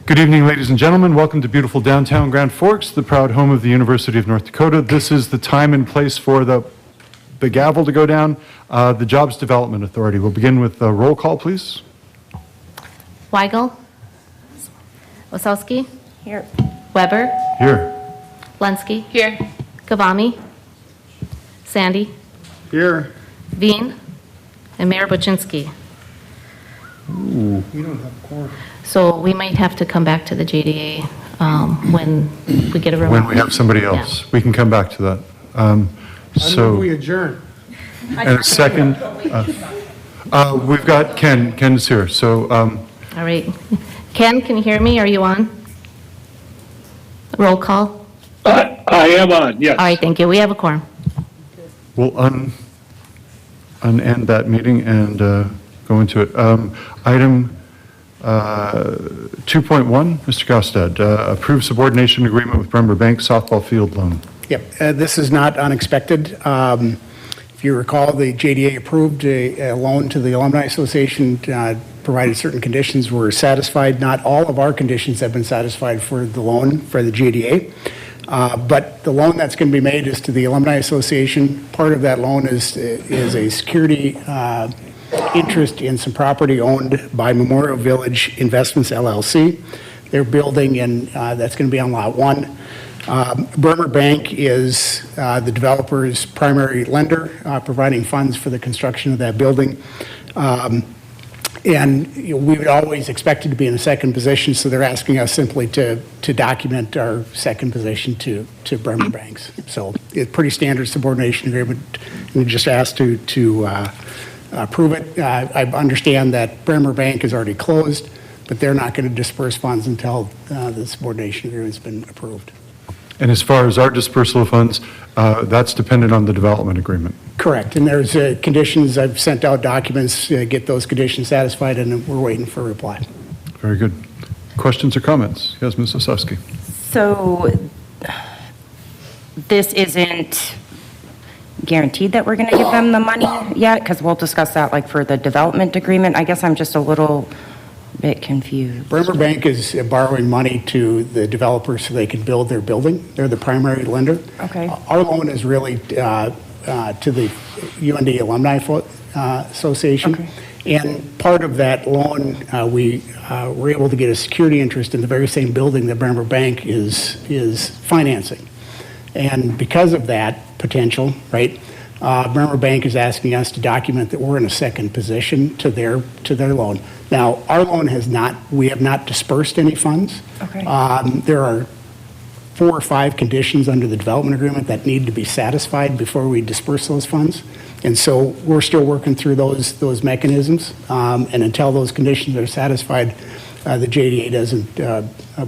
Good evening, ladies and gentlemen. Welcome to beautiful downtown Grand Forks, the proud home of the University of North Dakota. This is the time and place for the gavel to go down. The Jobs Development Authority. We'll begin with a roll call, please. Weigel. Osowski. Here. Weber. Here. Lenski. Here. Kavami. Sandy. Here. Veen. And Mayor Buczynski. Ooh. You don't have a quorum. So we might have to come back to the JDA when we get a room. When we have somebody else. We can come back to that. So, we adjourn. and a second. We've got Ken. Ken's here. So, All right. Ken, can you hear me? Are you on? Roll call. I am on, yes. All right, thank you. We have a quorum. we'll unend that meeting and go into it. Item 2.1, Mr. Gostad, approve subordination agreement with Bremer Bank softball field loan. Yep, this is not unexpected. If you recall, the JDA approved a loan to the Alumni Association, provided certain conditions were satisfied. Not all of our conditions have been satisfied for the loan for the JDA. But the loan that's going to be made is to the Alumni Association. Part of that loan is a security interest in some property owned by Memorial Village Investments LLC. They're building, and that's going to be on Lot 1. Bremer Bank is the developer's primary lender, providing funds for the construction of that building. And we would always expected to be in a second position, so they're asking us simply to document our second position to Bremer Banks. So it's pretty standard subordination agreement, and we just asked to approve it. I understand that Bremer Bank is already closed, but they're not going to disperse funds until the subordination agreement's been approved. And as far as our dispersal of funds, that's dependent on the development agreement. Correct, and there's conditions. I've sent out documents, get those conditions satisfied, and we're waiting for a reply. Very good. Questions or comments? Yes, Ms. Osowski. So this isn't guaranteed that we're going to give them the money yet? Because we'll discuss that like for the development agreement. I guess I'm just a little bit confused. Bremer Bank is borrowing money to the developers so they can build their building. They're the primary lender. Okay. Our loan is really to the UND Alumni Association. Okay. And part of that loan, we were able to get a security interest in the very same building that Bremer Bank is financing. And because of that potential, right, Bremer Bank is asking us to document that we're in a second position to their loan. Now, our loan we have not dispersed any funds. Okay. There are 4 or 5 conditions under the development agreement that need to be satisfied before we disperse those funds. And so we're still working through those mechanisms. And until those conditions are satisfied, the JDA doesn't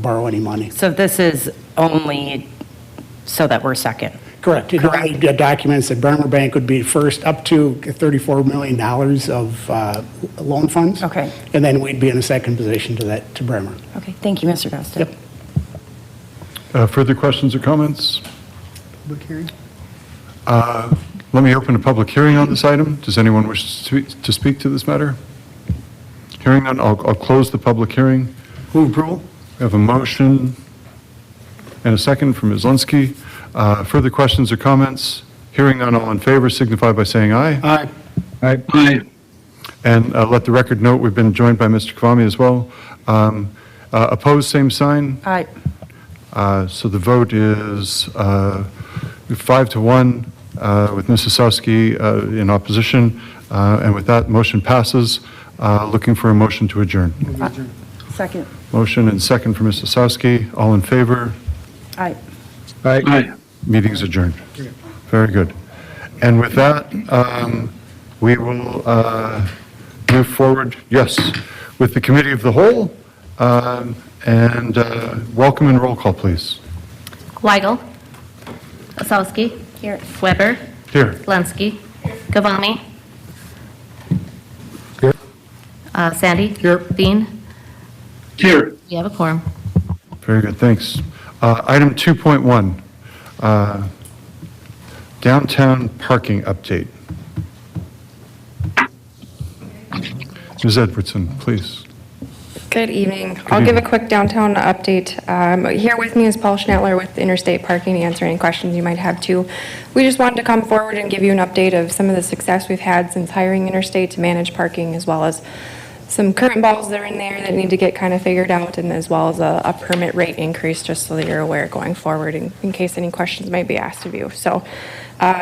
borrow any money. So this is only so that we're second? Correct. It only documents that Bremer Bank would be first up to $34 million of loan funds. Okay. And then we'd be in a second position to Bremer. Okay, thank you, Mr. Gostad. Yep. Further questions or comments? Public hearing? Let me open a public hearing on this item. Does anyone wish to speak to this matter? Hearing none, I'll close the public hearing. Move approval? We have a motion and a second from Ms. Lenski. Further questions or comments? Hearing none, all in favor signify by saying aye. Aye. Aye. Aye. And let the record note we've been joined by Mr. Kavami as well. Opposed, same sign. Aye. So the vote is 5-1 with Ms. Osowski in opposition. And with that, motion passes. Looking for a motion to adjourn. Second. Motion and second for Ms. Osowski. All in favor? Aye. Aye. Meeting's adjourned. Very good. And with that, we will move forward, yes, with the Committee of the Whole. And welcome and roll call, please. Weigel. Osowski. Here. Weber. Here. Lenski. Kavami. Here. Sandy. Here. Veen. Here. We have a quorum. Very good, thanks. Item 2.1, Downtown parking update. Ms. Edwardson, please. Good evening. I'll give a quick downtown update. Here with me is Paul Schnettler with Interstate Parking to answer any questions you might have too. We just wanted to come forward and give you an update of some of the success we've had since hiring Interstate to manage parking, as well as some current balls that are in there that need to get kind of figured out, and as well as a permit rate increase, just so that you're aware going forward in case any questions might be asked of you. So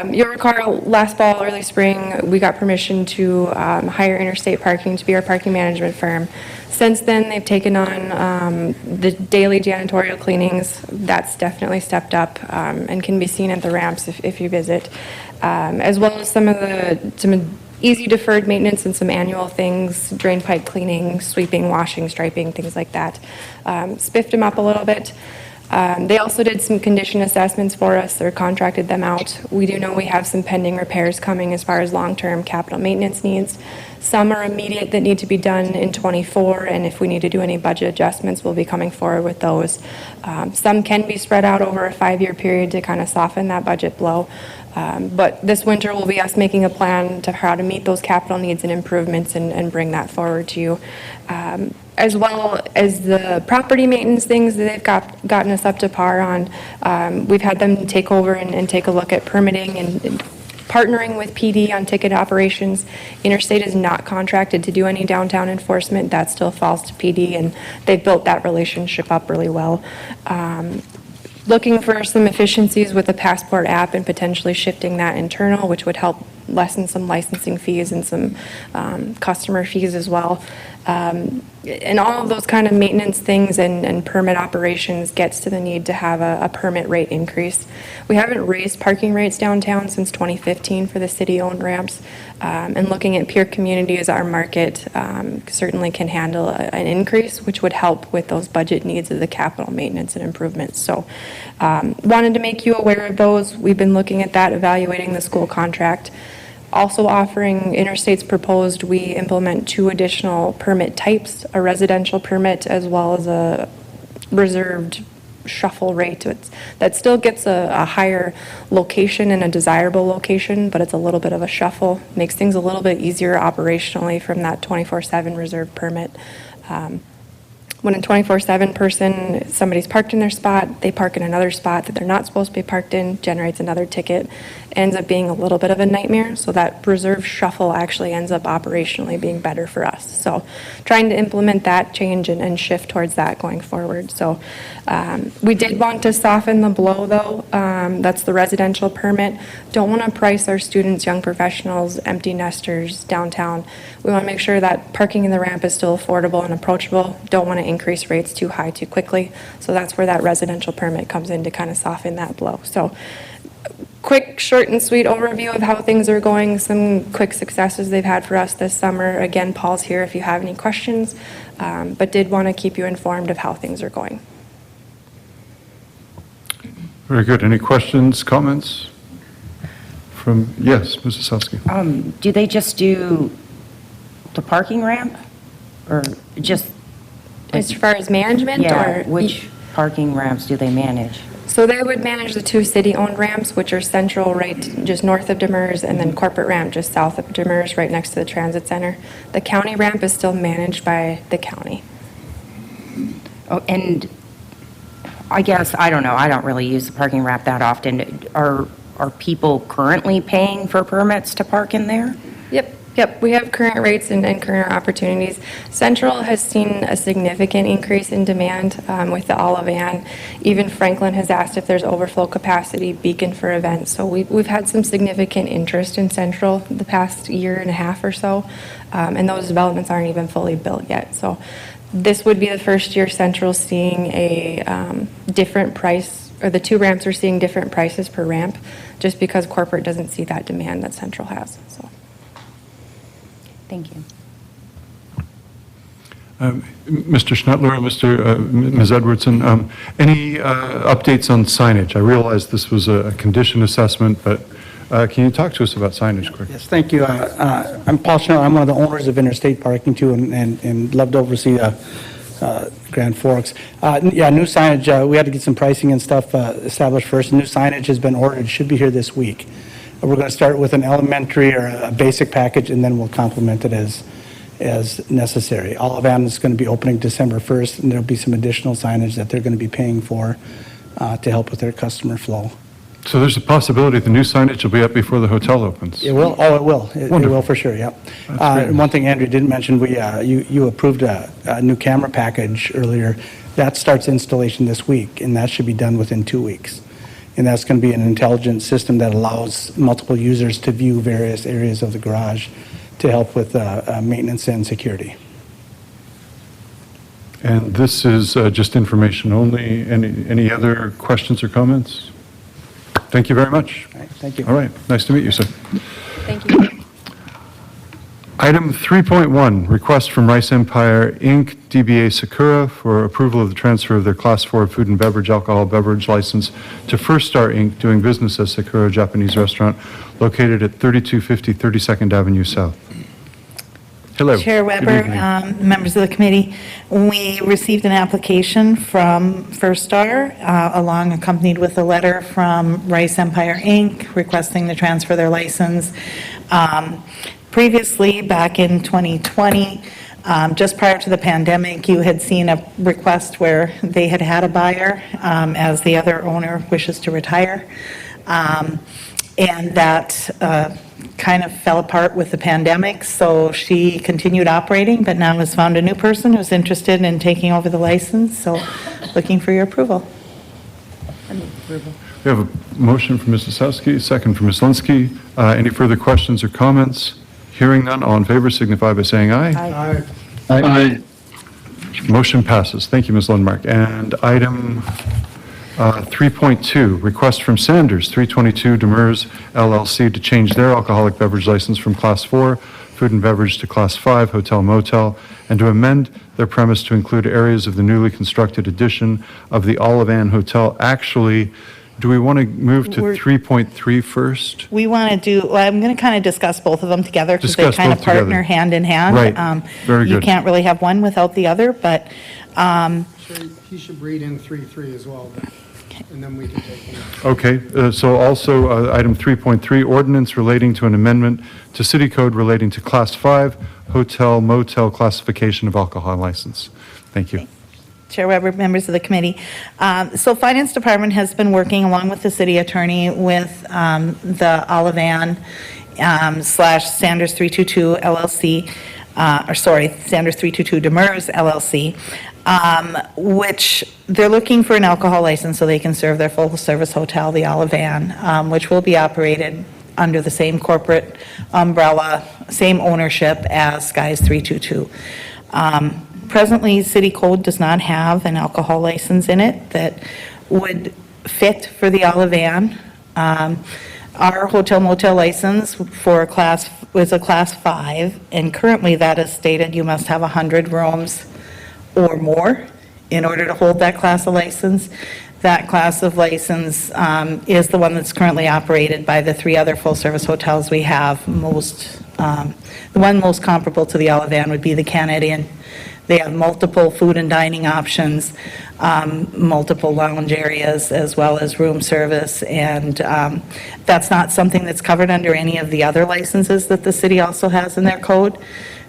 you'll recall last fall, early spring, we got permission to hire Interstate Parking to be our parking management firm. Since then, they've taken on the daily janitorial cleanings. That's definitely stepped up and can be seen at the ramps if you visit, as well as some easy deferred maintenance and some annual things, drain pipe cleaning, sweeping, washing, striping, things like that. Spiffed them up a little bit. They also did some condition assessments for us or contracted them out. We do know we have some pending repairs coming as far as long-term capital maintenance needs. Some are immediate that need to be done in '24, and if we need to do any budget adjustments, we'll be coming forward with those. Some can be spread out over a 5-year period to kind of soften that budget blow. But this winter will be us making a plan to how to meet those capital needs and improvements and bring that forward to you. As well as the property maintenance things that they've gotten us up to par on. We've had them take over and take a look at permitting and partnering with PD on ticket operations. Interstate is not contracted to do any downtown enforcement. That still falls to PD, and they've built that relationship up really well. Looking for some efficiencies with the Passport app and potentially shifting that internal, which would help lessen some licensing fees and some customer fees as well. And all of those kind of maintenance things and permit operations gets to the need to have a permit rate increase. We haven't raised parking rates downtown since 2015 for the city-owned ramps. And looking at peer community as our market certainly can handle an increase, which would help with those budget needs of the capital maintenance and improvements. So wanted to make you aware of those. We've been looking at that, evaluating the school contract. Also offering Interstate's proposed, we implement 2 additional permit types, a residential permit as well as a reserved shuffle rate. That still gets a higher location and a desirable location, but it's a little bit of a shuffle. Makes things a little bit easier operationally from that 24/7 reserve permit. When a 24/7 person, somebody's parked in their spot, they park in another spot that they're not supposed to be parked in, generates another ticket, ends up being a little bit of a nightmare. So that reserve shuffle actually ends up operationally being better for us. So trying to implement that change and shift towards that going forward. So we did want to soften the blow though. That's the residential permit. Don't want to price our students, young professionals, empty nesters downtown. We want to make sure that parking in the ramp is still affordable and approachable. Don't want to increase rates too high too quickly. So that's where that residential permit comes in to kind of soften that blow. So quick, short and sweet overview of how things are going, some quick successes they've had for us this summer. Again, Paul's here if you have any questions, but did want to keep you informed of how things are going. Very good. Any questions, comments? Yes, Mrs. Selsky. Do they just do the parking ramp or just? As far as management Yeah, or? which parking ramps do they manage? So they would manage the 2 city-owned ramps, which are Central right just north of Demers, and then Corporate Ramp just south of Demers, right next to the transit center. The county ramp is still managed by the county. Oh, and I guess, I don't know, I don't really use the parking ramp that often. Are people currently paying for permits to park in there? Yep, we have current rates and current opportunities. Central has seen a significant increase in demand with the Olivan. Even Franklin has asked if there's overflow capacity, Beacon for events. So we've had some significant interest in Central the past year and a half or so, and those developments aren't even fully built yet. So this would be the first year Central seeing a different price, or the 2 ramps are seeing different prices per ramp, just because corporate doesn't see that demand that Central has. So. Thank you. Mr. Schnettler, Ms. Edwardson, any updates on signage? I realize this was a condition assessment, but can you talk to us about signage quick? Yes, thank you. I'm Paul Schnell. I'm one of the owners of Interstate Parking too, and love to oversee Grand Forks. Yeah, new signage, we had to get some pricing and stuff established first. New signage has been ordered, should be here this week. We're going to start with an elementary or a basic package, and then we'll complement it as necessary. Olivan is going to be opening December 1st, and there'll be some additional signage that they're going to be paying for to help with their customer flow. So there's a possibility the new signage will be up before the hotel opens? It will, oh, it will. It Wonderful. will for sure, yep. That's great. And one thing Andrew didn't mention, you approved a new camera package earlier. That starts installation this week, and that should be done within 2 weeks. And that's going to be an intelligent system that allows multiple users to view various areas of the garage to help with maintenance and security. And this is just information only. Any other questions or comments? Thank you very much. All right, thank you. All right, nice to meet you, sir. Thank you. Item 3.1, request from Rice Empire, Inc., DBA Sakura, for approval of the transfer of their Class 4 food and beverage alcohol beverage license to First Star, Inc., doing business as Sakura Japanese Restaurant, located at 3250 32nd Avenue South. Hello. Chair Good Weber, evening. members of the committee, we received an application from First Star, along accompanied with a letter from Rice Empire, Inc., requesting the transfer of their license. Previously, back in 2020, just prior to the pandemic, you had seen a request where they had had a buyer as the other owner wishes to retire. And that kind of fell apart with the pandemic, so she continued operating, but now has found a new person who's interested in taking over the license, so looking for your approval. We have a motion from Ms. Osowski, second from Ms. Linsky. Any further questions or comments? Hearing none, all in favor signify by saying aye. Aye. Motion passes. Thank you, Ms. Lundmark. And item 3.2, request from Sanders, 322 Demers LLC, to change their alcoholic beverage license from Class 4 food and beverage to Class 5 hotel motel, and to amend their premise to include areas of the newly constructed addition of the Olivan Hotel. Actually, do we want to move to 3.3 first? We want to do, well, I'm going to kind of discuss both of them together because they Discuss kind of both together. partner hand in hand. Right. Very You good. can't really have one without the other, but He should read in 3.3 as well, and then we can take him. Okay, so also item 3.3, ordinance relating to an amendment to city code relating to Class 5 hotel motel classification of alcohol license. Thank you. Chair Weber, members of the committee. So Finance Department has been working along with the city attorney with the Olivan slash Sanders 322 LLC, Sanders 322 Demers LLC, which they're looking for an alcohol license so they can serve their full-service hotel, the Olivan, which will be operated under the same corporate umbrella, same ownership as Skies 322. Presently, city code does not have an alcohol license in it that would fit for the Olivan. Our hotel motel license was a class 5, and currently that is stated you must have 100 rooms or more in order to hold that class of license. That class of license is the one that's currently operated by the 3 other full-service hotels we have. The one most comparable to the Olivan would be the Canadian. They have multiple food and dining options, multiple lounge areas, as well as room service, and that's not something that's covered under any of the other licenses that the city also has in their code.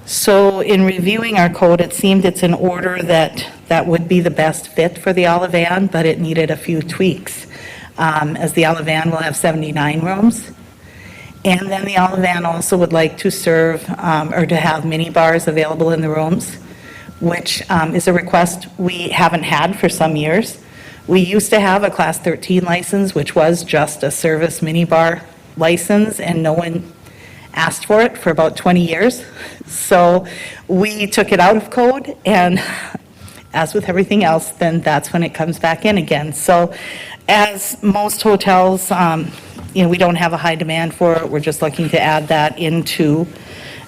So in reviewing our code, it seemed it's an order that would be the best fit for the Olivan, but it needed a few tweaks, as the Olivan will have 79 rooms. And then the Olivan also would like to serve, or to have mini bars available in the rooms, which is a request we haven't had for some years. We used to have a Class 13 license, which was just a service minibar license, and no one asked for it for about 20 years. So we took it out of code, and as with everything else, then that's when it comes back in again. So as most hotels, we don't have a high demand for it. We're just looking to add that into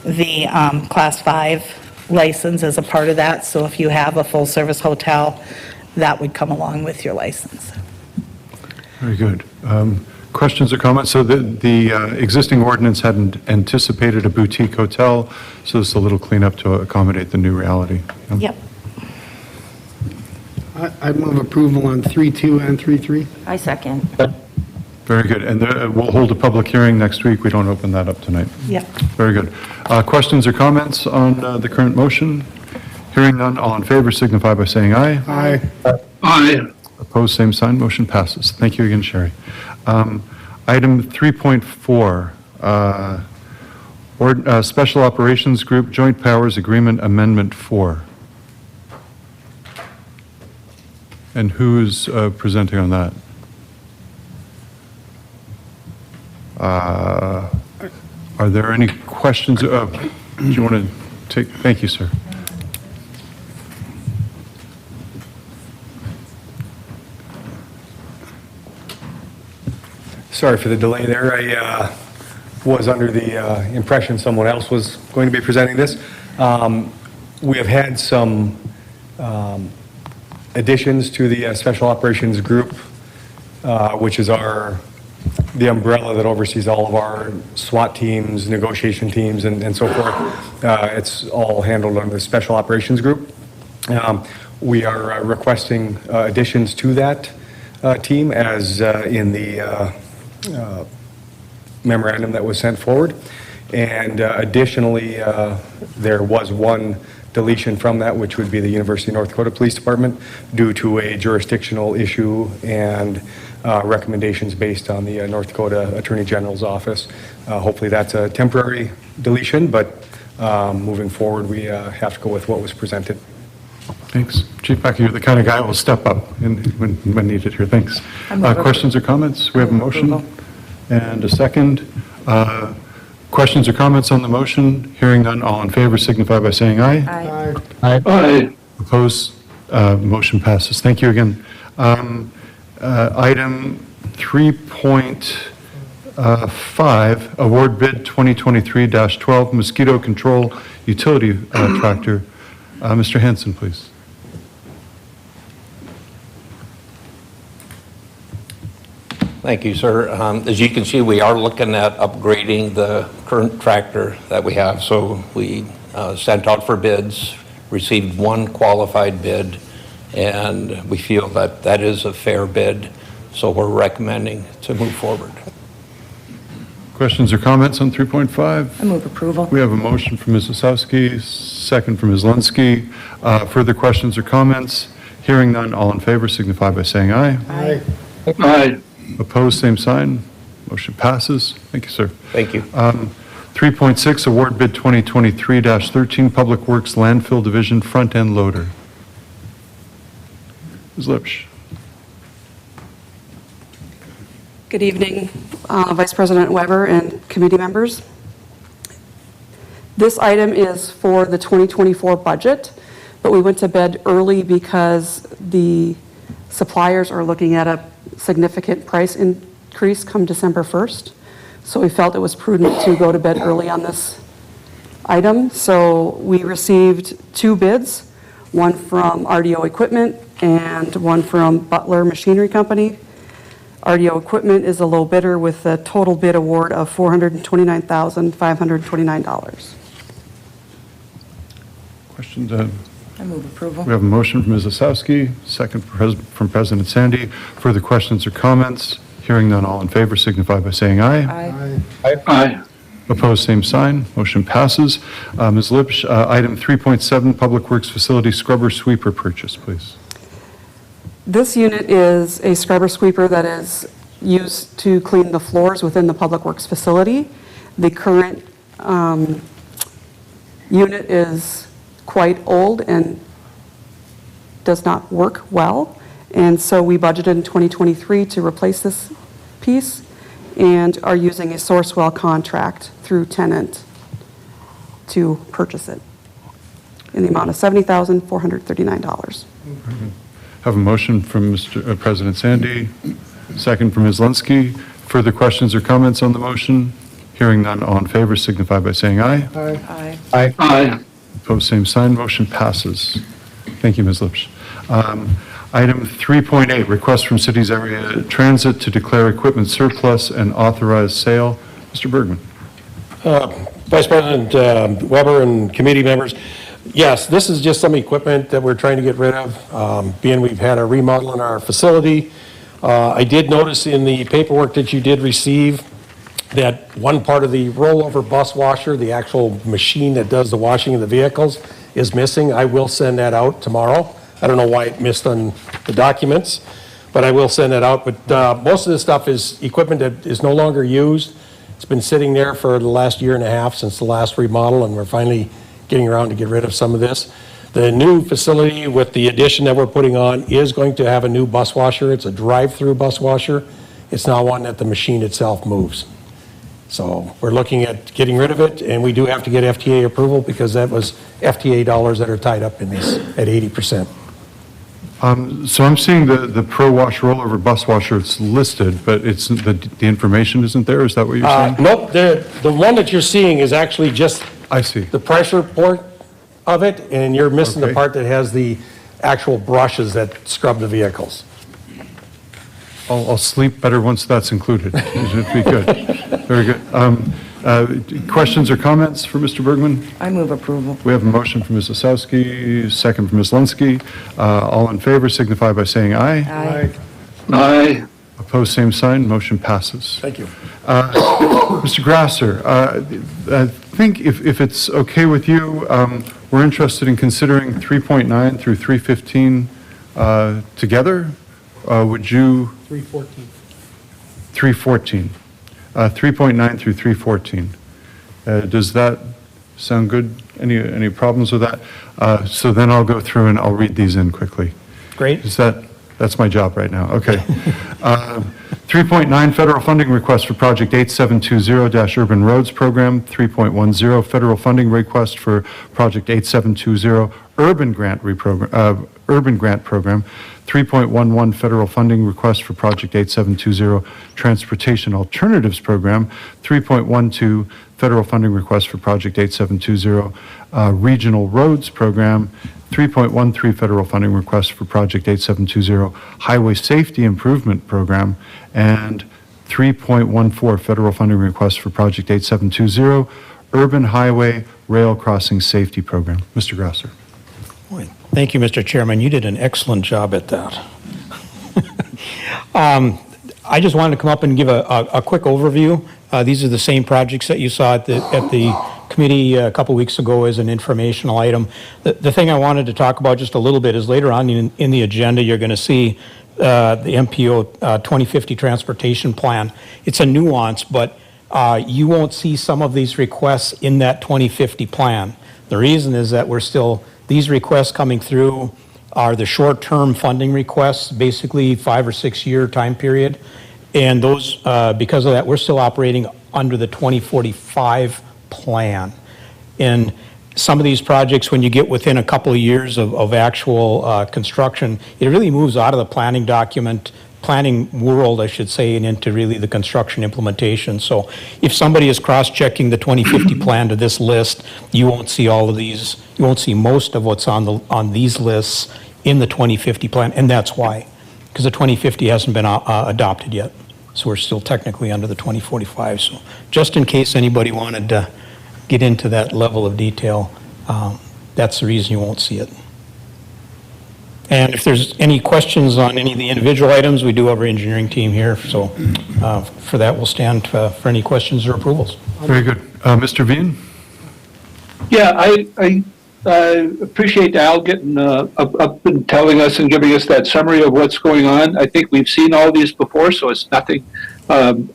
the Class 5 license as a part of that. So if you have a full-service hotel, that would come along with your license. Very good. Questions or comments? So the existing ordinance hadn't anticipated a boutique hotel, so this is a little cleanup to accommodate the new reality. Yep. I move approval on 3.2 and 3.3. I second. Very good. And we'll hold a public hearing next week. We don't open that up tonight. Yep. Very good. Questions or comments on the current motion? Hearing none, all in favor signify by saying aye. Aye. Aye. Opposed, same sign. Motion passes. Thank you again, Sherry. Item 3.4, Special Operations Group Joint Powers Agreement Amendment 4. And who is presenting on that? Are there any questions? Do you want to take? Thank you, sir. Sorry for the delay there. I was under the impression someone else was going to be presenting this. We have had some additions to the Special Operations Group, which is the umbrella that oversees all of our SWAT teams, negotiation teams, and so forth. It's all handled under the Special Operations Group. We are requesting additions to that team as in the memorandum that was sent forward. And additionally, there was one deletion from that, which would be the University of North Dakota Police Department, due to a jurisdictional issue and recommendations based on the North Dakota Attorney General's office. Hopefully that's a temporary deletion, but moving forward, we have to go with what was presented. Thanks. Chief Mackey, you're the kind of guy who will step up when needed here. Thanks. Questions or comments? We have a motion and a second. Questions or comments on the motion? Hearing none, all in favor signify by saying aye. Aye. Aye. Opposed? Motion passes. Thank you again. Item 3.5, Award Bid 2023-12 Mosquito Control Utility Tractor. Mr. Hanson, please. Thank you, sir. As you can see, we are looking at upgrading the current tractor that we have. So we sent out for bids, received one qualified bid, and we feel that that is a fair bid. So we're recommending to move forward. Questions or comments on 3.5? I move approval. We have a motion from Ms. Osowski, second from Ms. Lunsky. Further questions or comments? Hearing none, all in favor signify by saying aye. Aye. Aye. Opposed, same sign. Motion passes. Thank you, sir. Thank you. 3.6, Award Bid 2023-13 Public Works Landfill Division Front End Loader. Ms. Lipsch. Good evening, Vice President Weber and committee members. This item is for the 2024 budget, but we went to bid early because the suppliers are looking at a significant price increase come December 1st. So we felt it was prudent to go to bid early on this item. So we received two bids, one from RDO Equipment and one from Butler Machinery Company. RDO Equipment is a low bidder with a total bid award of $429,529. Questions? I move approval. We have a motion from Ms. Osowski, second from President Sandy. Further questions or comments? Hearing none, all in favor signify by saying aye. Aye. Aye. Opposed, same sign. Motion passes. Ms. Lipsch, item 3.7, Public Works Facility Scrubber Sweeper Purchase, please. This unit is a scrubber sweeper that is used to clean the floors within the Public Works facility. The current unit is quite old and does not work well. And so we budgeted in 2023 to replace this piece and are using a Sourcewell contract through Tenant to purchase it in the amount of $70,439. Have a motion from Mr. President Sandy, second from Ms. Lunsky. Further questions or comments on the motion? Hearing none, all in favor signify by saying aye. Aye. Aye. Aye. Opposed, same sign. Motion passes. Thank you, Ms. Lipsch. Item 3.8, request from Cities Area Transit to declare equipment surplus and authorize sale. Mr. Bergman. Vice President Weber and committee members, Yes, this is just some equipment that we're trying to get rid of, being we've had a remodel in our facility. I did notice in the paperwork that you did receive that one part of the rollover bus washer, the actual machine that does the washing of the vehicles, is missing. I will send that out tomorrow. I don't know why it missed on the documents, but I will send that out. But most of this stuff is equipment that is no longer used. It's been sitting there for the last year and a half since the last remodel, and we're finally getting around to get rid of some of this. The new facility with the addition that we're putting on is going to have a new bus washer. It's a drive-through bus washer. It's not one that the machine itself moves. So we're looking at getting rid of it, and we do have to get FTA approval because that was FTA dollars that are tied up in this at 80%. So I'm seeing the Pro Wash rollover bus washer, it's listed, but it's, the information isn't there, is that what you're saying? Nope, the one that you're seeing is actually just I see. the pressure port of it, and you're missing the Okay. part that has the actual brushes that scrub the vehicles. I'll sleep better once that's included. It should be good. Very good. Questions or comments for Mr. Bergman? I move approval. We have a motion from Ms. Osowski, second from Ms. Linsky. All in favor signify by saying aye. Aye. Aye. Opposed, same sign. Motion passes. Thank you. Mr. Grasser, I think if it's okay with you, we're interested in considering 3.9 through 315 together. Would you? 314. 314. 3.9 through 314. Does that sound good? Any problems with that? So then I'll go through and I'll read these in quickly. Great. That's my job right now. Okay. 3.9 federal funding request for project 8720-Urban Roads Program. 3.10 federal funding request for project 8720 Urban Grant Program. 3.11 federal funding request for project 8720 Transportation Alternatives Program. 3.12 federal funding request for project 8720 Regional Roads Program. 3.13 federal funding request for project 8720 Highway Safety Improvement Program, and 3.14 federal funding request for project 8720 Urban Highway Rail Crossing Safety Program. Mr. Grasser. Thank you, Mr. Chairman. You did an excellent job at that. I just wanted to come up and give a quick overview. These are the same projects that you saw at the committee a couple weeks ago as an informational item. The thing I wanted to talk about just a little bit is later on in the agenda, you're going to see the MPO 2050 Transportation Plan. It's a nuance, but you won't see some of these requests in that 2050 plan. The reason is that these requests coming through are the short-term funding requests, basically 5 or 6 year time period. And those, because of that, we're still operating under the 2045 plan. And some of these projects, when you get within a couple of years of actual construction, it really moves out of the planning world, I should say, and into really the construction implementation. So if somebody is cross-checking the 2050 plan to this list, you won't see all of these, you won't see most of what's on these lists in the 2050 plan, and that's why, because the 2050 hasn't been adopted yet. So we're still technically under the 2045. So just in case anybody wanted to get into that level of detail, that's the reason you won't see it. And if there's any questions on any of the individual items, we do have our engineering team here. So for that, we'll stand for any questions or approvals. Very good. Mr. Veen? Yeah, I appreciate Al getting up and telling us and giving us that summary of what's going on. I think we've seen all these before, so it's nothing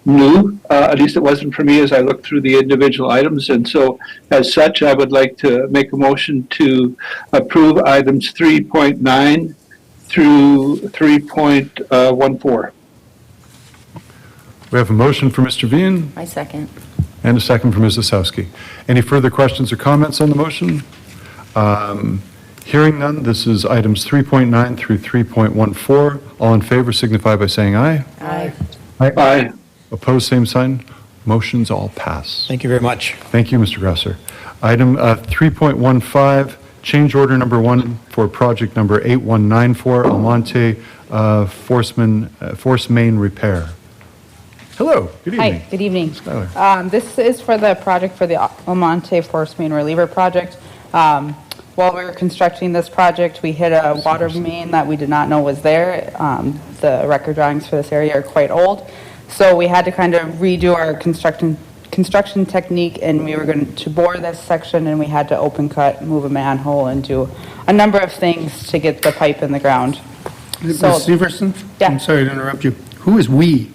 new. At least it wasn't for me as I looked through the individual items. And so as such, I would like to make a motion to approve items 3.9 through 3.14. We have a motion for Mr. Veen I second. and a second from Ms. Osowski. Any further questions or comments on the motion? Hearing none, this is items 3.9 through 3.14. All in favor signify by saying aye. Aye. Aye. Opposed, same sign. Motions all pass. Thank you very much. Thank you, Mr. Grasser. Item 3.15, change order number 1 for project number 8194, Almonte Force Main Repair. Hello, good evening. Hi, good evening. Skylar. This is for the project for the Almonte Force Main Reliever Project. While we were constructing this project, we hit a water main that we did not know was there. The record drawings for this area are quite old, so we had to kind of redo our construction technique, and we were going to bore this section, and we had to open cut, move a manhole, and do a number of things to get the pipe in the ground. Ms. So- Severson? Yeah. I'm sorry to interrupt you. Who is we? We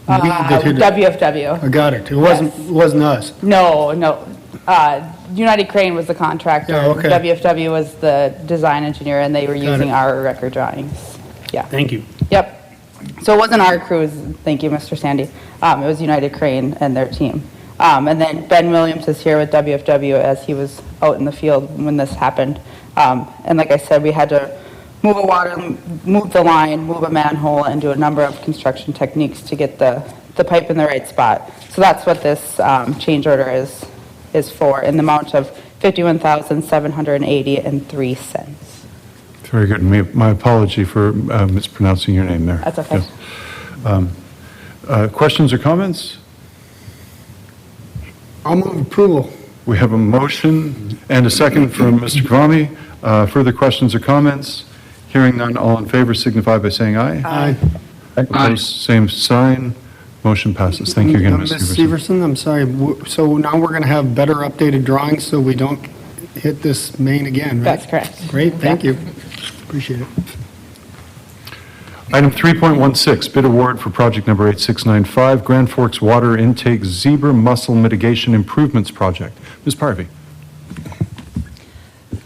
that hit it? WFW. I got it. It wasn't us. No. United Crane was the contractor. Yeah, okay. WFW was the design engineer, and they were Got using it. our record drawings. Yeah. Thank you. Yep. So it wasn't our crews, thank you, Mr. Sandy. It was United Crane and their team. And then Ben Williams is here with WFW as he was out in the field when this happened. And like I said, we had to move the line, move a manhole, and do a number of construction techniques to get the pipe in the right spot. So that's what this change order is for, in the amount of $51,780.03. Very good. My apology for mispronouncing your name there. That's okay. Yes. Questions or comments? I'll move approval. We have a motion and a second from Mr. Kvamme. Further questions or comments? Hearing none, all in favor signify by saying aye. Aye. Opposed, same sign. Motion passes. Thank you again, Ms. Ms. Severson. Severson, I'm sorry. So now we're going to have better updated drawings so we don't hit this main again, right? That's correct. Great, thank you. Appreciate it. Item 3.16, bid award for project number 8695, Grand Forks Water Intake Zebra Mussel Mitigation Improvements Project. Ms. Parvey.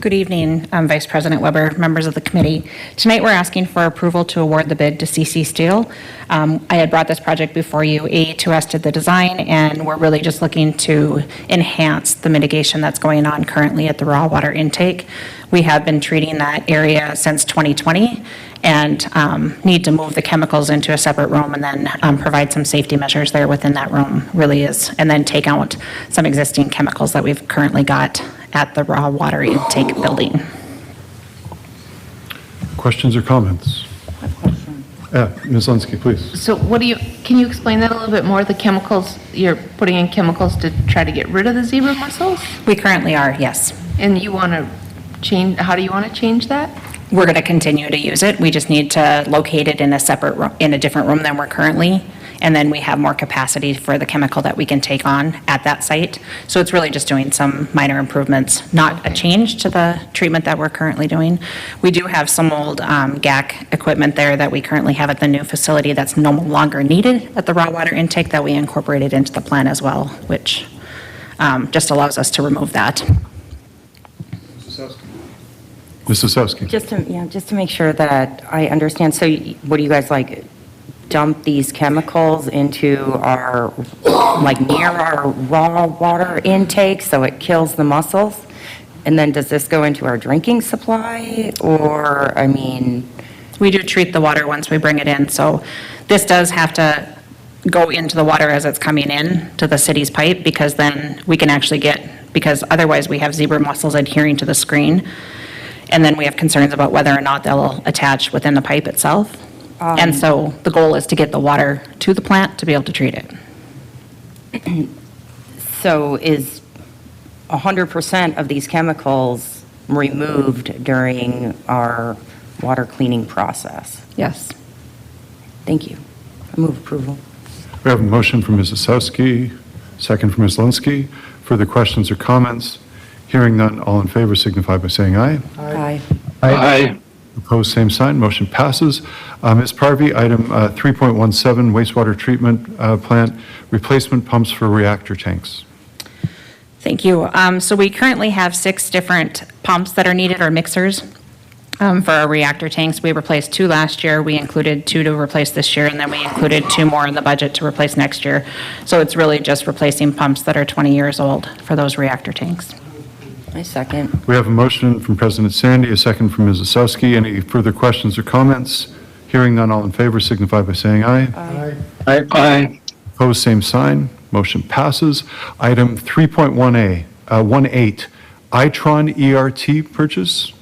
Good evening, Vice President Weber, members of the committee. Tonight, we're asking for approval to award the bid to CC Steel. I had brought this project before you. AE2S did the design, and we're really just looking to enhance the mitigation that's going on currently at the raw water intake. We have been treating that area since 2020 and need to move the chemicals into a separate room and then provide some safety measures there within that room, really is, and then take out some existing chemicals that we've currently got at the raw water intake building. Questions or comments? Ms. Linsky, please. So can you explain that a little bit more? The chemicals, you're putting in chemicals to try to get rid of the zebra mussels? We currently are, yes. And you want to change, how do you want to change that? We're going to continue to use it. We just need to locate it in a separate room, in a different room than we're currently, and then we have more capacity for the chemical that we can take on at that site. So it's really just doing some minor improvements, not a change to the treatment that we're currently doing. We do have some old GAC equipment there that we currently have at the new facility that's no longer needed at the raw water intake that we incorporated into the plan as well, which just allows us to remove that. Ms. Osowski. Just to make sure that I understand, so what do you guys like, dump these chemicals into our, like near our raw water intake so it kills the mussels? And then does this go into our drinking supply or, I mean? We do treat the water once we bring it in, so this does have to go into the water as it's coming in to the city's pipe, because then we can actually because otherwise we have zebra mussels adhering to the screen, and then we have concerns about whether or not they'll attach within the pipe itself. And so the goal is to get the water to the plant to be able to treat it. So is 100% of these chemicals removed during our water cleaning process? Yes. Thank you. I move approval. We have a motion from Ms. Osowski, second from Ms. Linsky. Further questions or comments? Hearing none, all in favor signify by saying aye. Aye. Aye. Opposed, same sign. Motion passes. Ms. Parvey, item 3.17, wastewater treatment plant, replacement pumps for reactor tanks. Thank you. So we currently have 6 different pumps that are needed, or mixers, for our reactor tanks. We replaced 2 last year. We included 2 to replace this year, and then we included 2 more in the budget to replace next year. So it's really just replacing pumps that are 20 years old for those reactor tanks. I second. We have a motion from President Sandy, a second from Ms. Osowski. Any further questions or comments? Hearing none, all in favor signify by saying aye. Aye. Aye. Opposed, same sign. Motion passes. Item 3.18, Itron ERT purchase.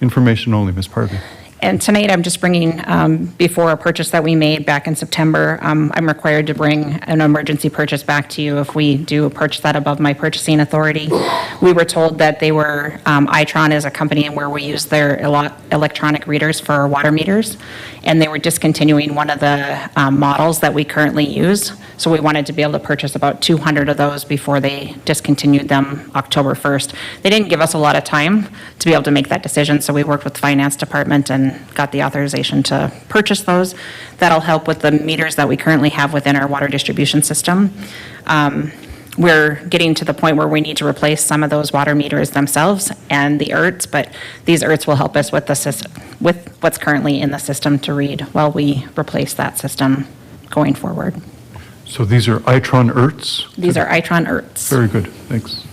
Information only. Ms. Parvey. And tonight, I'm just bringing, before a purchase that we made back in September, I'm required to bring an emergency purchase back to you if we do purchase that above my purchasing authority. We were told that they were, Itron is a company where we use their electronic readers for our water meters, and they were discontinuing one of the models that we currently use. So we wanted to be able to purchase about 200 of those before they discontinued them October 1st. They didn't give us a lot of time to be able to make that decision, so we worked with the finance department and got the authorization to purchase those. That'll help with the meters that we currently have within our water distribution system. We're getting to the point where we need to replace some of those water meters themselves and the ERTs, but these ERTs will help us with the system, with what's currently in the system to read while we replace that system going forward. So these are Itron ERTs? These are Itron ERTs. Very good, thanks.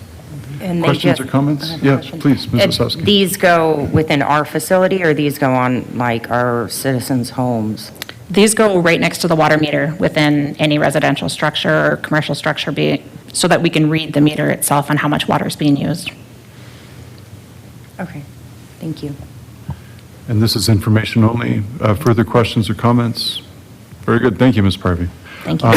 And they Questions just- or comments? I have a Yeah, question. please, Ms. Osowski. These go within our facility, or these go on, like, our citizens' homes? These go right next to the water meter within any residential structure or commercial structure, so that we can read the meter itself on how much water is being used. Okay, thank you. And this is information only. Further questions or comments? Very good. Thank you, Ms. Parvey. Thank you.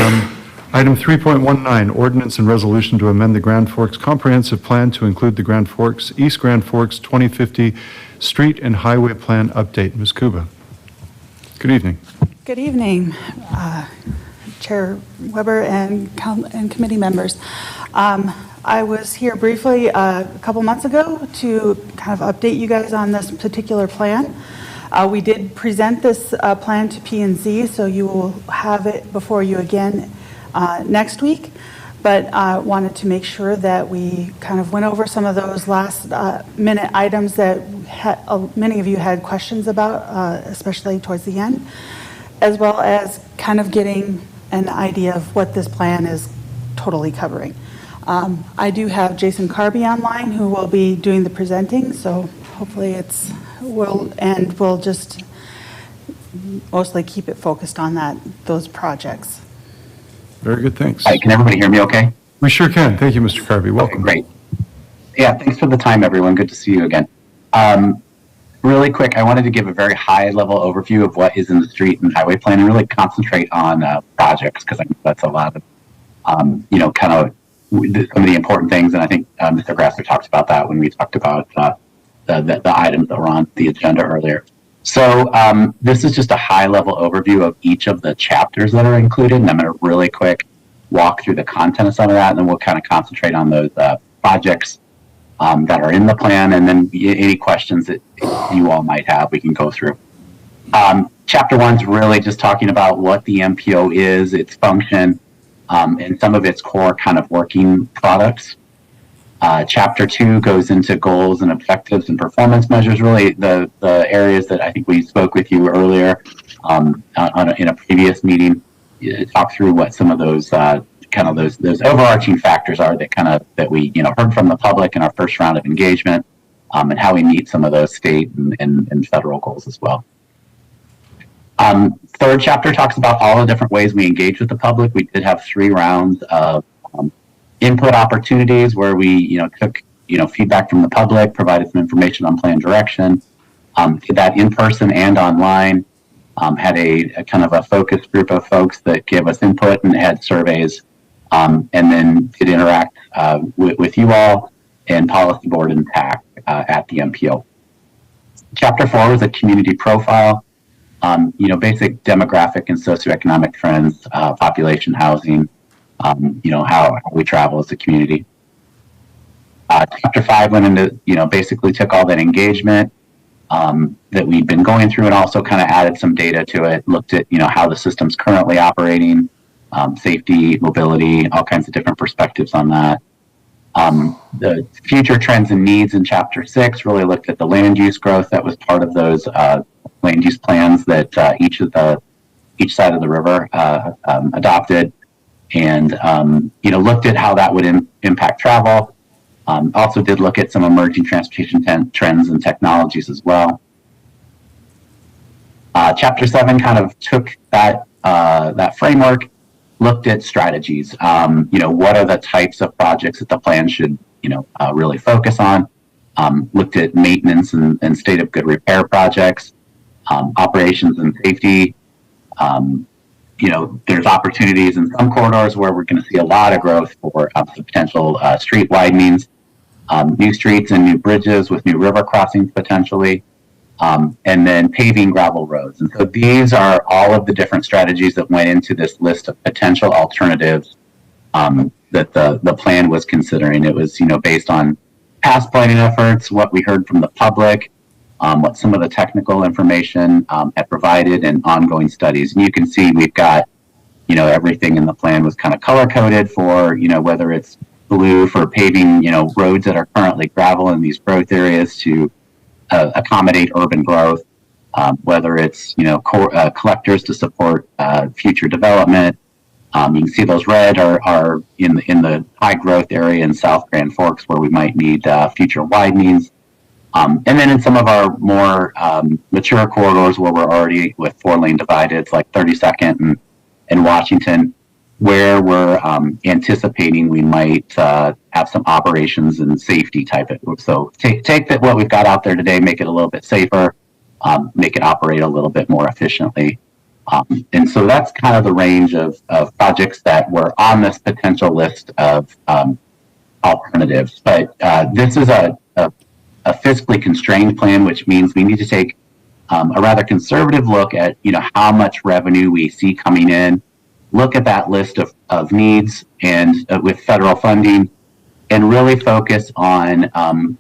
Item 3.19, ordinance and resolution to amend the Grand Forks Comprehensive Plan to include the Grand Forks, East Grand Forks 2050 Street and Highway Plan update. Ms. Kuba. Good evening. Good evening, Chair Weber and committee members. I was here briefly a couple months ago to kind of update you guys on this particular plan. We did present this plan to P&Z, so you will have it before you again next week, but wanted to make sure that we kind of went over some of those last minute items that many of you had questions about, especially towards the end, as well as kind of getting an idea of what this plan is totally covering. I do have Jason Carby online who will be doing the presenting, so hopefully we'll just mostly keep it focused on those projects. Very good, thanks. Hi, can everybody hear me okay? We sure can. Thank you, Mr. Carby. Welcome. Okay, great. Yeah, thanks for the time, everyone. Good to see you again. Really quick, I wanted to give a very high-level overview of what is in the street and highway plan and really concentrate on projects, because I think that's a lot of, kind of some of the important things. And I think Mr. Grasser talked about that when we talked about the items that were on the agenda earlier. So this is just a high-level overview of each of the chapters that are included, and I'm going to really quick walk through the content of some of that, and then we'll kind of concentrate on those projects that are in the plan, and then any questions that you all might have, we can go through. Chapter 1 is really just talking about what the MPO is, its function, and some of its core kind of working products. Chapter 2 goes into goals and objectives and performance measures, really the areas that I think we spoke with you earlier in a previous meeting, talk through what some of those those overarching factors are that we heard from the public in our first round of engagement, and how we meet some of those state and federal goals as well. Third chapter talks about all the different ways we engage with the public. We did have 3 rounds of input opportunities where we took feedback from the public, provided some information on plan direction, did that in person and online, had a kind of a focus group of folks that gave us input and had surveys, and then did interact with you all and policy board and PAC at the MPO. Chapter 4 was a community profile, basic demographic and socioeconomic trends, population, housing, how we travel as a community. Chapter 5 went into, basically took all that engagement that we've been going through and also kind of added some data to it, looked at, how the system's currently operating, safety, mobility, all kinds of different perspectives on that. The future trends and needs in Chapter 6 really looked at the land use growth that was part of those land use plans that each side of the river adopted, and looked at how that would impact travel. Also did look at some emerging transportation trends and technologies as well. Chapter 7 kind of took that framework, looked at strategies. What are the types of projects that the plan should really focus on? Looked at maintenance and state of good repair projects. operations and safety. There's opportunities in some corridors where we're going to see a lot of growth for some potential street widenings, new streets and new bridges with new river crossings potentially, and then paving gravel roads. And so these are all of the different strategies that went into this list of potential alternatives that the plan was considering. It was, based on past planning efforts, what we heard from the public, what some of the technical information had provided, and ongoing studies. And you can see we've got, everything in the plan was kind of color coded for, whether it's blue for paving, roads that are currently gravel in these growth areas to accommodate urban growth, whether it's, collectors to support future development. You can see those red are in the high growth area in South Grand Forks where we might need future widenings. And then in some of our more mature corridors where we're already with 4-lane divided, like 32nd and Washington, where we're anticipating we might have some operations and safety type of. So take what we've got out there today, make it a little bit safer, make it operate a little bit more efficiently. And so that's kind of the range of projects that were on this potential list of alternatives. But this is a fiscally constrained plan, which means we need to take a rather conservative look at, how much revenue we see coming in, look at that list of needs and with federal funding, and really focus on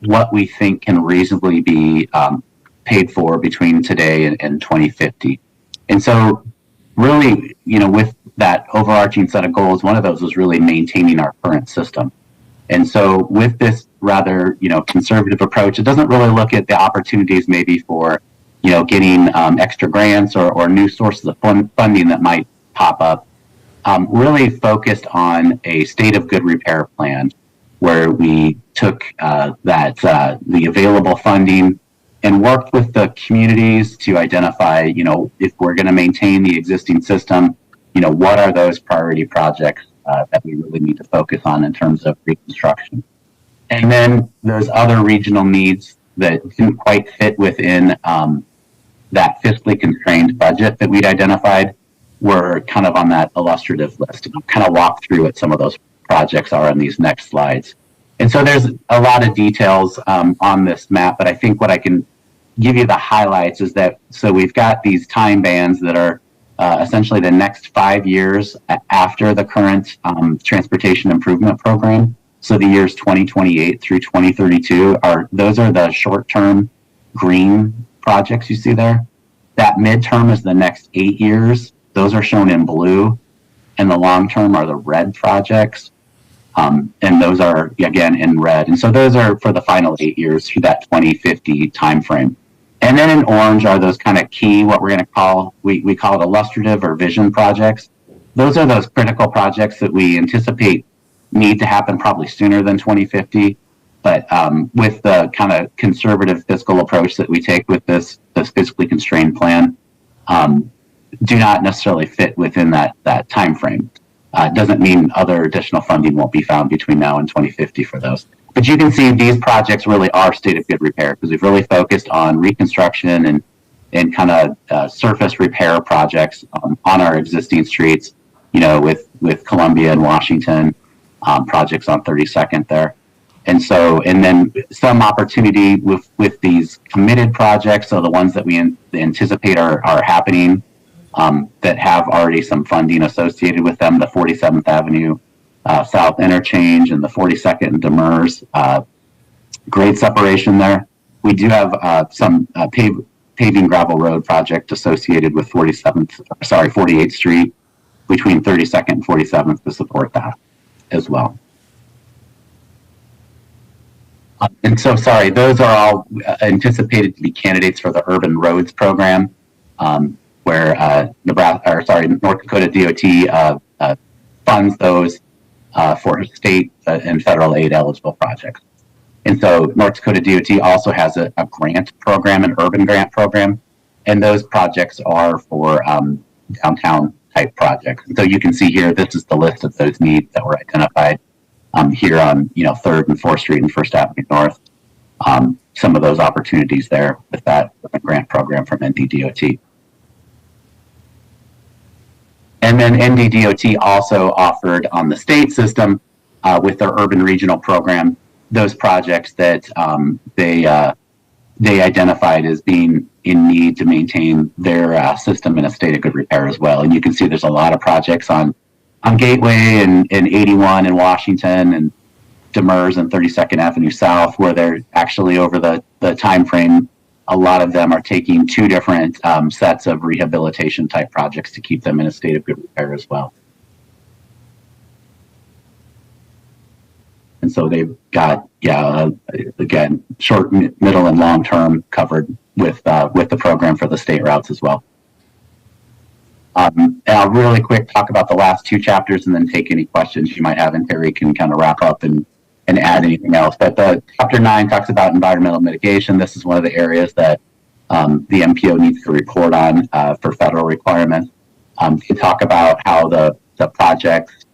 what we think can reasonably be paid for between today and 2050. And so really, with that overarching set of goals, one of those was really maintaining our current system. And so with this rather, conservative approach, it doesn't really look at the opportunities maybe for, getting extra grants or new sources of funding that might pop up. Really focused on a state of good repair plan where we took the available funding and worked with the communities to identify, if we're going to maintain the existing system, what are those priority projects that we really need to focus on in terms of reconstruction. And then those other regional needs that didn't quite fit within that fiscally constrained budget that we'd identified were kind of on that illustrative list. And I'll kind of walk through what some of those projects are in these next slides. And so there's a lot of details on this map, but I think what I can give you the highlights is that, so we've got these time bands that are essentially the next 5 years after the current transportation improvement program. So the years 2028 through 2032 those are the short-term green projects you see there. That midterm is the next 8 years. Those are shown in blue, and the long-term are the red projects. And those are, again, in red. And so those are for the final 8 years through that 2050 timeframe. And then in orange are those kind of key, what we're going to call, we call it illustrative or vision projects. Those are those critical projects that we anticipate need to happen probably sooner than 2050. But with the kind of conservative fiscal approach that we take with this fiscally constrained plan, do not necessarily fit within that timeframe. It doesn't mean other additional funding won't be found between now and 2050 for those. But you can see these projects really are state of good repair because we've really focused on reconstruction and kind of surface repair projects on our existing streets, with Columbia and Washington, projects on 32nd there. And so, and then some opportunity with these committed projects, so the ones that we anticipate are happening, that have already some funding associated with them, the 47th Avenue South Interchange and the 42nd and Demers grade separation there. We do have some paving gravel road project associated with 48th Street between 32nd and 47th to support that as well. And so, those are all anticipated to be candidates for the Urban Roads Program, where North Dakota DOT funds those for state and federal aid eligible projects. And so North Dakota DOT also has a grant program, an urban grant program, and those projects are for downtown type projects. And so you can see here, this is the list of those needs that were identified here on 3rd and 4th Street and 1st Avenue North. some of those opportunities there with that grant program from NDDOT. And then NDDOT also offered on the state system with their urban regional program, those projects that they identified as being in need to maintain their system in a state of good repair as well. And you can see there's a lot of projects on Gateway and 81 in Washington and Demers and 32nd Avenue South, where they're actually over the time frame, a lot of them are taking two different sets of rehabilitation type projects to keep them in a state of good repair as well. And so they've got, again, short, middle, and long term covered with the program for the state routes as well. And I'll really quick talk about the last two chapters and then take any questions you might have, and Terry can kind of wrap up and add anything else. But the chapter 9 talks about environmental mitigation. This is one of the areas that the MPO needs to report on for federal requirements. To talk about how the projects,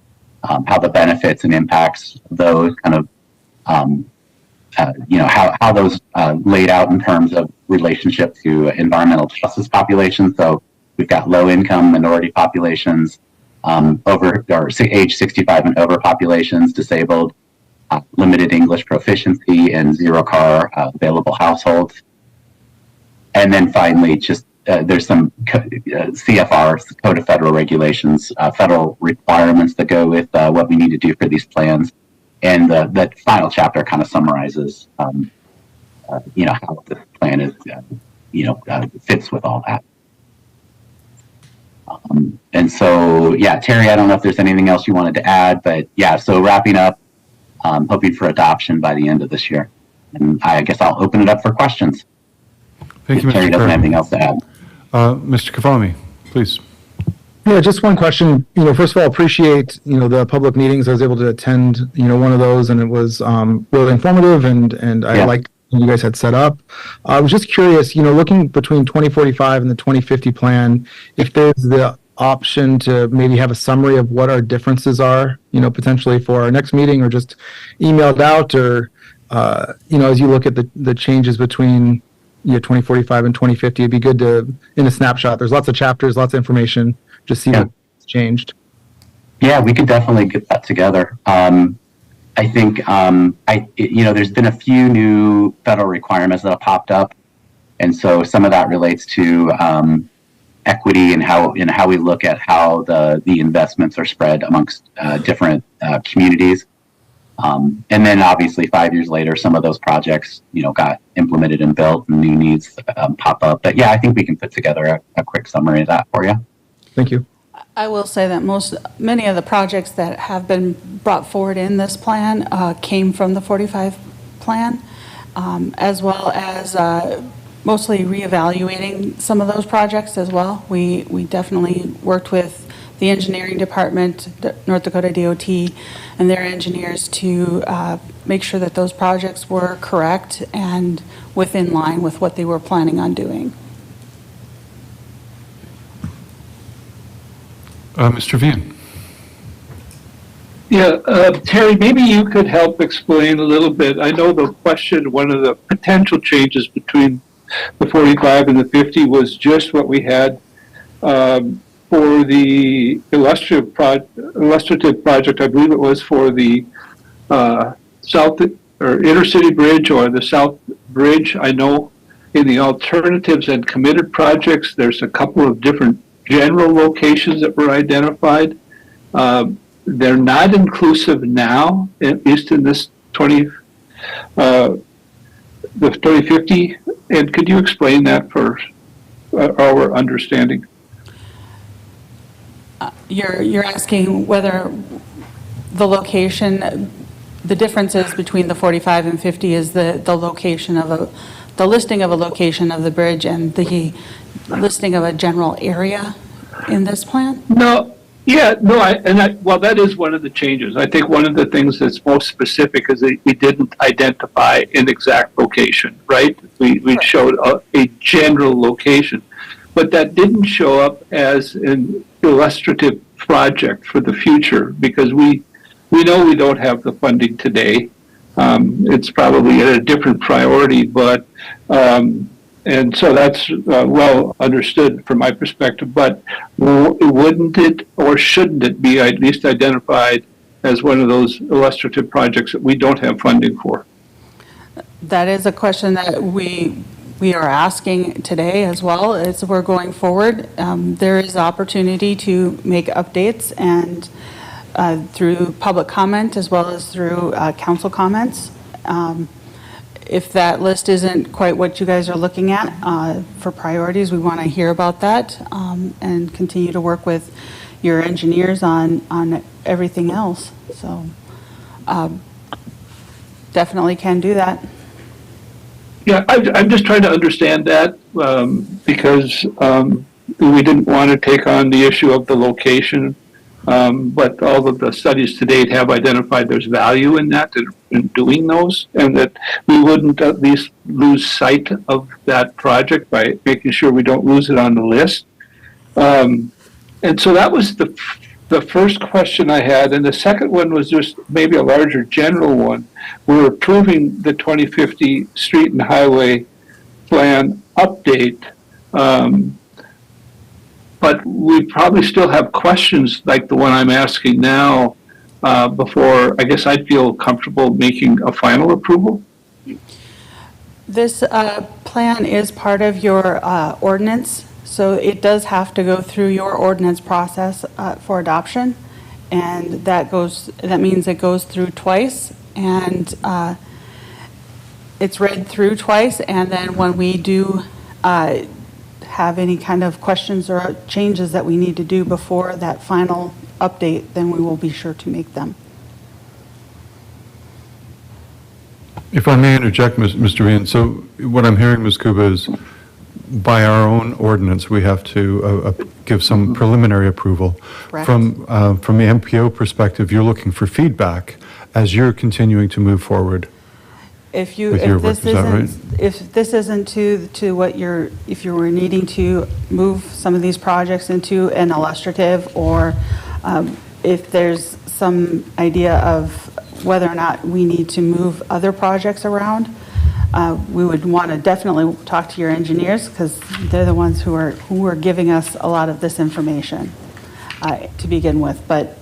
how the benefits and impacts of those kind of, how those laid out in terms of relationship to environmental justice populations. So we've got low income minority populations, age 65 and over populations, disabled, limited English proficiency, and zero car available households. And then finally, just there's some CFRs, Code of Federal Regulations, federal requirements that go with what we need to do for these plans. And the final chapter kind of summarizes, how the plan is, fits with all that. And so, Terry, I don't know if there's anything else you wanted to add, but so wrapping up, hoping for adoption by the end of this year. And I guess I'll open it up for questions. Thank you, Mr. Terry doesn't have anything else to add. Mr. Kafami, please. Yeah, just one question. First of all, appreciate, the public meetings. I was able to attend, one of those, and it was really informative, and I liked what you guys had set up. I was just curious, looking between 2045 and the 2050 plan, if there's the option to maybe have a summary of what our differences are, potentially for our next meeting, or just emailed out, or, as you look at the changes between 2045 and 2050, it'd be good to, in a snapshot, there's lots of chapters, lots of information, just see what's changed. Yeah, we could definitely get that together. I think, there's been a few new federal requirements that have popped up. And so some of that relates to equity and how we look at how the investments are spread amongst different communities. And then obviously 5 years later, some of those projects, got implemented and built, and new needs pop up. But I think we can put together a quick summary of that for you. Thank you. I will say that many of the projects that have been brought forward in this plan came from the 45 plan, as well as mostly reevaluating some of those projects as well. We definitely worked with the engineering department, North Dakota DOT, and their engineers to make sure that those projects were correct and within line with what they were planning on doing. Mr. Vian. Terry, maybe you could help explain a little bit. I know the question, one of the potential changes between the 45 and the 50 was just what we had for the illustrative project. I believe it was for the South or Intercity Bridge or the South Bridge. I know in the alternatives and committed projects, there's a couple of different general locations that were identified. They're not inclusive now, at least in this the 2050. And could you explain that for our understanding? You're asking whether the location, the differences between the 45 and 50 is the location of the listing of a location of the bridge and the listing of a general area in this plan? Well, that is one of the changes. I think one of the things that's most specific is that we didn't identify an exact location, right? We showed a general location, but that didn't show up as an illustrative project for the future because we know we don't have the funding today It's probably at a different priority, but, and so that's well understood from my perspective, but wouldn't it or shouldn't it be at least identified as one of those illustrative projects that we don't have funding for? That is a question that we are asking today as well as we're going forward. There is opportunity to make updates and through public comment as well as through council comments. If that list isn't quite what you guys are looking at for priorities, we want to hear about that and continue to work with your engineers on everything else. So definitely can do that. Yeah, I'm just trying to understand that because we didn't want to take on the issue of the location, but all of the studies to date have identified there's value in that, in doing those, and that we wouldn't at least lose sight of that project by making sure we don't lose it on the list. And so that was the first question I had, and the second one was just maybe a larger general one. We're approving the 2050 street and highway plan update, but we probably still have questions like the one I'm asking now before I guess I'd feel comfortable making a final approval. This plan is part of your ordinance, so it does have to go through your ordinance process for adoption, and that means it goes through twice, and it's read through twice, and then when we do have any kind of questions or changes that we need to do before that final update, then we will be sure to make them. If I may interject, Mr. Ian, so what I'm hearing, Ms. Kuba, is by our own ordinance, we have to give some preliminary approval. Correct. From the MPO perspective, you're looking for feedback as you're continuing to move forward. If this isn't to what if you were needing to move some of these projects into an illustrative, or if there's some idea of whether or not we need to move other projects around, we would want to definitely talk to your engineers, because they're the ones who are giving us a lot of this information to begin with. But,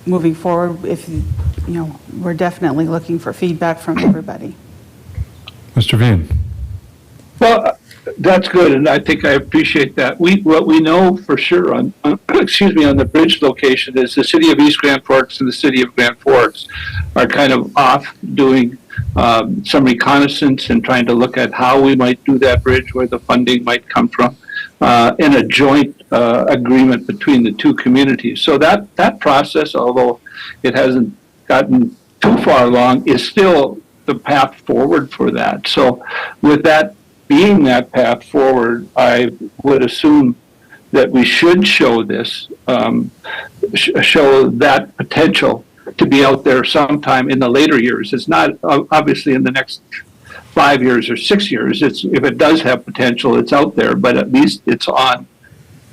moving forward, we're definitely looking for feedback from everybody. Mr. Veen. Well, that's good, and I think I appreciate that. What we know for sure on excuse me, on the bridge location is the city of East Grand Forks and the city of Grand Forks are kind of off doing some reconnaissance and trying to look at how we might do that bridge, where the funding might come from, in a joint agreement between the two communities. So that process, although it hasn't gotten too far along, is still the path forward for that. So with that being that path forward, I would assume that we should show this, show that potential to be out there sometime in the later years. It's not obviously in the next 5 years or 6 years. If it does have potential, it's out there, but at least it's on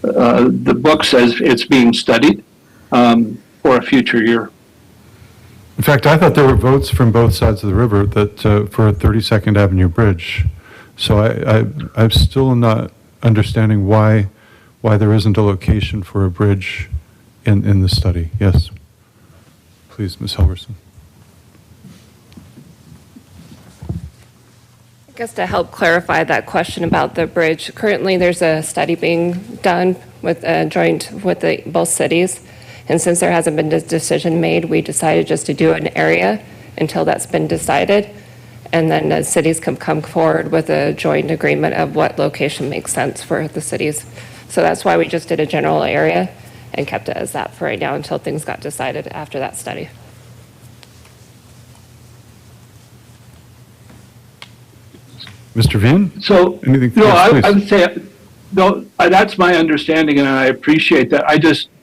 the book says it's being studied for a future year. In fact, I thought there were votes from both sides of the river that for a 32nd Avenue bridge. So I'm still not understanding why there isn't a location for a bridge in the study. Yes. Please, Ms. Helverson. I guess to help clarify that question about the bridge, currently there's a study being done with joint with both cities. And since there hasn't been a decision made, we decided just to do an area until that's been decided. And then the cities can come forward with a joint agreement of what location makes sense for the cities. So that's why we just did a general area and kept it as that for right now until things got decided after that study. Mr. Veen? So, anything? No, Yes, I would say, no, that's my understanding, and I appreciate that.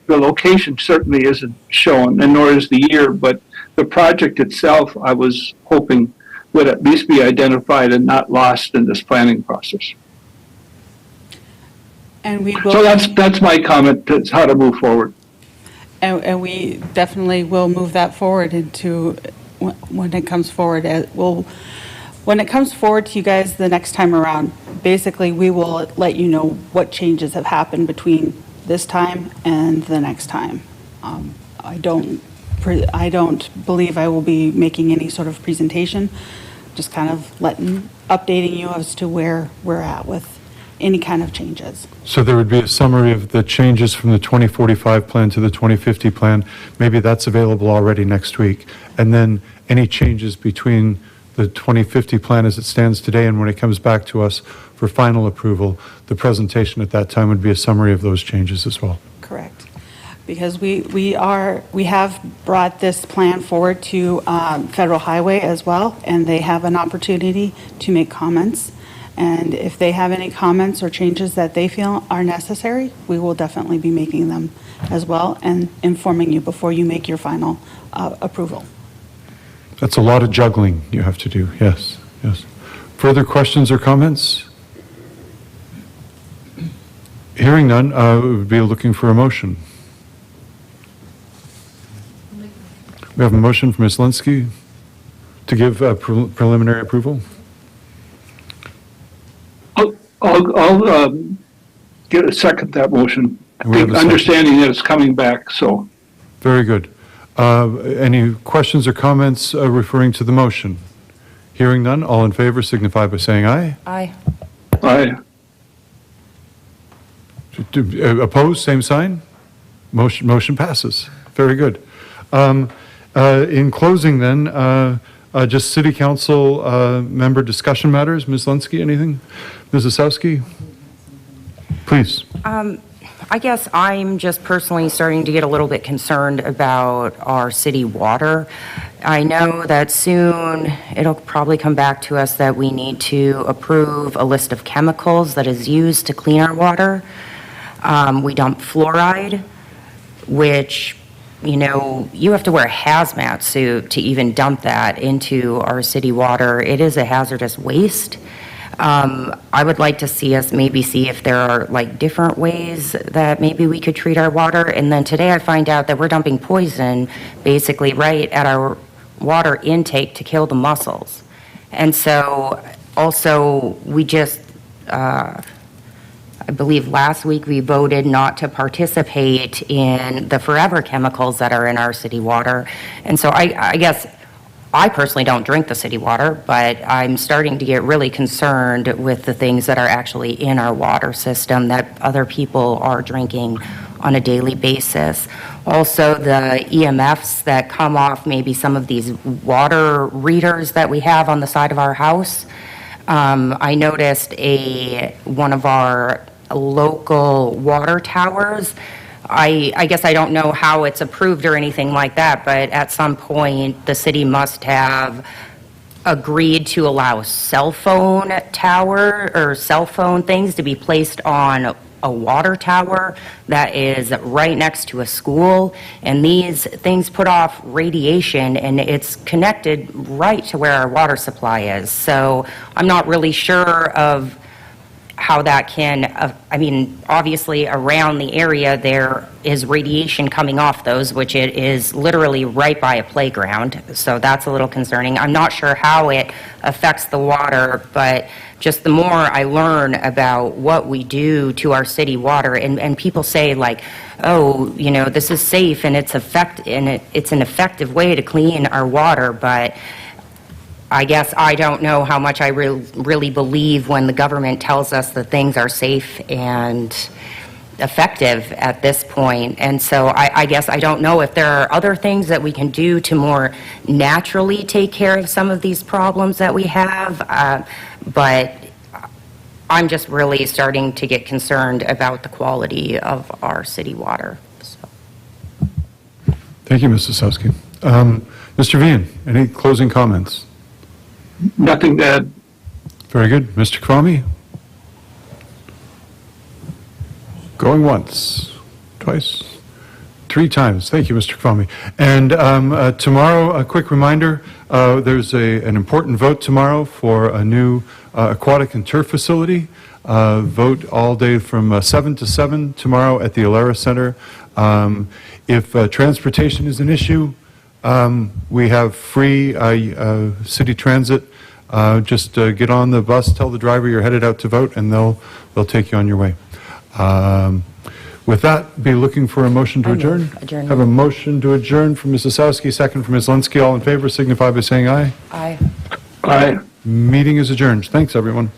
The location certainly isn't shown, and nor is the year, but the project itself, I was hoping would at least be identified and not lost in this planning process. And we will. So that's my comment. That's how to move forward. And we definitely will move that forward into when it comes forward. When it comes forward to you guys the next time around, basically, we will let you know what changes have happened between this time and the next time. I don't believe I will be making any sort of presentation, just kind of updating you as to where we're at with any kind of changes. So there would be a summary of the changes from the 2045 plan to the 2050 plan. Maybe that's available already next week. And then any changes between the 2050 plan as it stands today and when it comes back to us for final approval, the presentation at that time would be a summary of those changes as well. Correct. Because we have brought this plan forward to Federal Highway as well, and they have an opportunity to make comments. And if they have any comments or changes that they feel are necessary, we will definitely be making them as well and informing you before you make your final approval. That's a lot of juggling you have to do, yes, yes. Further questions or comments? Hearing none, we would be looking for a motion. We have a motion from Ms. Linsky to give preliminary approval. I'll get a second that motion. I We have think a second. understanding that it's coming back, so. Very good. Any questions or comments referring to the motion? Hearing none, all in favor signify by saying aye. Aye. Aye. Opposed, same sign? Motion passes. Very good. In closing then, just city council member discussion matters. Ms. Linsky, anything? Ms. Osowski? Please. I guess I'm just personally starting to get a little bit concerned about our city water. I know that soon it'll probably come back to us that we need to approve a list of chemicals that is used to clean our water. We dump fluoride, which, you know, you have to wear a hazmat suit to even dump that into our city water. It is a hazardous waste. I would like to see us maybe see if there are like different ways that maybe we could treat our water. And then today I find out that we're dumping poison basically right at our water intake to kill the mussels. And so also we just, I believe last week we voted not to participate in the forever chemicals that are in our city water. And so I guess I personally don't drink the city water, but I'm starting to get really concerned with the things that are actually in our water system that other people are drinking on a daily basis. Also, the EMFs that come off maybe some of these water readers that we have on the side of our house. I noticed one of our local water towers. I guess I don't know how it's approved or anything like that, but at some point, the city must have agreed to allow cell phone tower or cell phone things to be placed on a water tower that is right next to a school. And these things put off radiation, and it's connected right to where our water supply is. So I'm not really sure of how that can, I mean, obviously around the area there is radiation coming off those, which it is literally right by a playground. So that's a little concerning. I'm not sure how it affects the water, but just the more I learn about what we do to our city water, and people say like, oh, you know, this is safe and it's an effective way to clean our water, but I guess I don't know how much I really believe when the government tells us that things are safe and effective at this point. And so I guess I don't know if there are other things that we can do to more naturally take care of some of these problems that we have. But I'm just really starting to get concerned about the quality of our city water. So. Thank you, Ms. Osowski. Mr. Vian, any closing comments? Nothing to add. Very good. Mr. Kwame? Going once, twice, three times. Thank you, Mr. Kwame. And tomorrow, a quick reminder, there's an important vote tomorrow for a new aquatic and turf facility. Vote all day from 7 to 7 tomorrow at the Alara Center. If transportation is an issue, We have free city transit. Just get on the bus, tell the driver you're headed out to vote, and they'll take you on your way. With that, be looking for a motion to I move adjourn. adjournment. Have a motion to adjourn from Ms. Osowski, second from Ms. Linsky. All in favor signify by saying aye. Aye. Aye. Meeting is adjourned. Thanks, everyone.